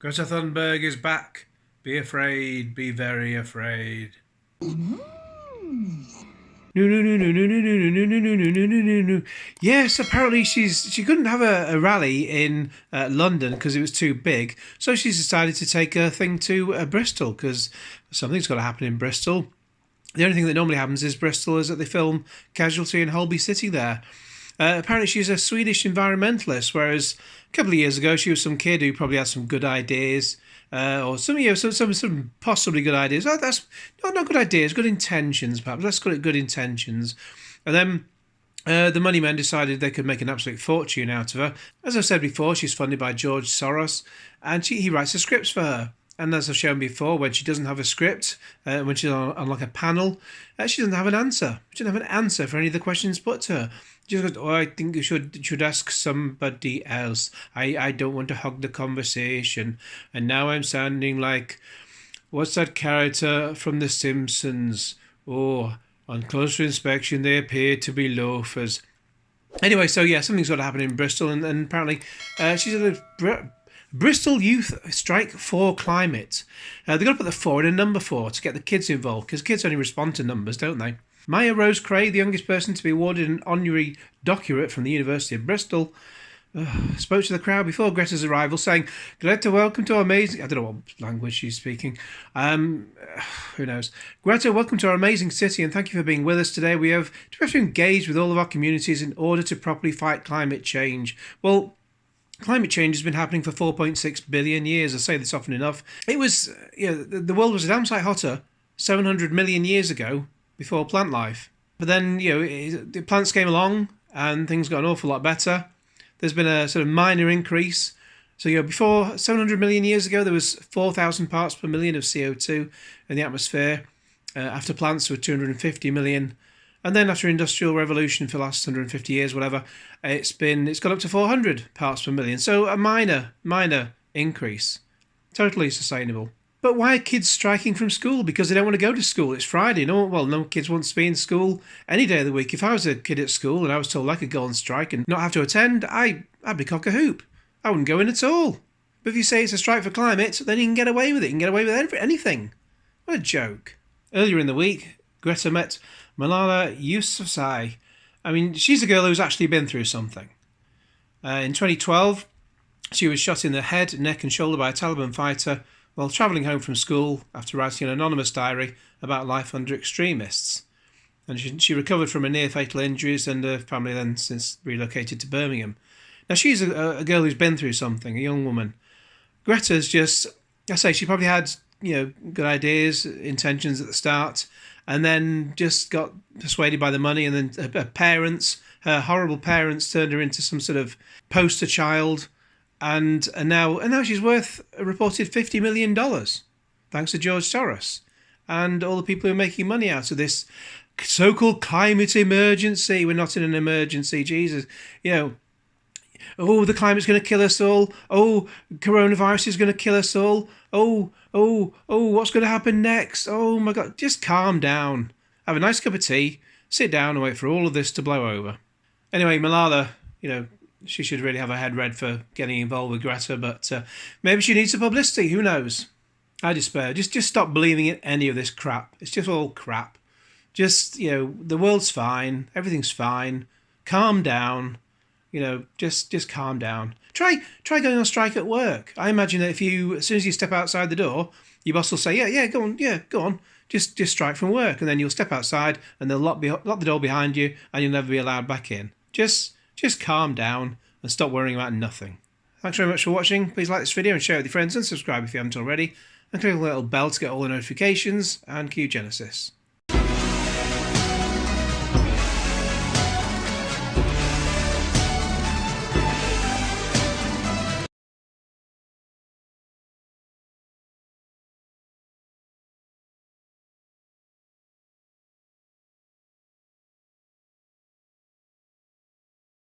Greta Thunberg is back. Be afraid, be very afraid. No, no, no, no, no, no, no, no, no, no, no, no, no, no, no. Yes, apparently she couldn't have a rally in London because it was too big, so she's decided to take a thing to Bristol because something's got to happen in Bristol. The only thing that normally happens is Bristol is that they film Casualty and Holby City there. Apparently she's a Swedish environmentalist, whereas a couple of years ago she was some kid who probably had some good ideas, or some possibly good ideas. Oh, that's not good ideas, good intentions perhaps. Let's call it good intentions. And then the money men decided they could make an absolute fortune out of her. As I've said before, she's funded by George Soros, and he writes the scripts for her. And as I've shown before, when she doesn't have a script, when she's on like a panel, she doesn't have an answer. She doesn't have an answer for any of the questions put to her. She just goes, "Oh, I think you should ask somebody else. I don't want to hog the conversation. And now I'm sounding like, what's that character from The Simpsons? Oh, on closer inspection, they appear to be loafers." Anyway, so yeah, something's got to happen in Bristol, and apparently she's at a Bristol Youth Strike for Climate. They've got to put the 4 in a number 4 to get the kids involved, because kids only respond to numbers, don't they? Maya Rose Craig, the youngest person to be awarded an honorary doctorate from the University of Bristol, spoke to the crowd before Greta's arrival, saying, "Greta, welcome to our amazing..." I don't know what language she's speaking. Who knows? "Greta, welcome to our amazing city, and thank you for being with us today. We have to engage with all of our communities in order to properly fight climate change." Well, climate change has been happening for 4.6 billion years. I say this often enough. It was, the world was a damn sight hotter 700 million years ago before plant life. But then, the plants came along and things got an awful lot better. There's been a sort of minor increase. So, before 700 million years ago, there was 4,000 parts per million of CO2 in the atmosphere. After plants were 250 million. And then after Industrial Revolution for the last 150 years, whatever, it's gone up to 400 parts per million. So a minor increase. Totally sustainable. But why are kids striking from school? Because they don't want to go to school. It's Friday. No kids want to be in school any day of the week. If I was a kid at school and I was told I could go on strike and not have to attend, I'd be cock a hoop. I wouldn't go in at all. But if you say it's a strike for climate, then you can get away with it. You can get away with anything. What a joke. Earlier in the week, Greta met Malala Yousafzai. I mean, she's a girl who's actually been through something. In 2012, she was shot in the head, neck and shoulder by a Taliban fighter while travelling home from school after writing an anonymous diary about life under extremists. And she recovered from her near-fatal injuries, and her family then since relocated to Birmingham. Now, she's a girl who's been through something, a young woman. Greta's just, I say, she probably had good ideas, intentions at the start, and then just got persuaded by the money, and then her horrible parents, turned her into some sort of poster child, and now she's worth a reported $50 million, thanks to George Soros and all the people who are making money out of this so-called climate emergency. We're not in an emergency, Jesus. Oh, the climate's going to kill us all. Oh, coronavirus is going to kill us all. Oh, what's going to happen next? Oh my God, just calm down. Have a nice cup of tea, sit down and wait for all of this to blow over. Anyway, Malala, she should really have her head read for getting involved with Greta, but maybe she needs some publicity, who knows? I despair. Just stop believing in any of this crap. It's just all crap. Just, the world's fine, everything's fine. Calm down. Just calm down. Try going on strike at work. I imagine that as soon as you step outside the door, your boss will say, yeah, go on. Just strike from work, and then you'll step outside, and they'll lock the door behind you, and you'll never be allowed back in. Just calm down and stop worrying about nothing. Thanks very much for watching. Please like this video and share it with your friends, and subscribe if you haven't already, and click on the little bell to get all the notifications, and cue Genesis.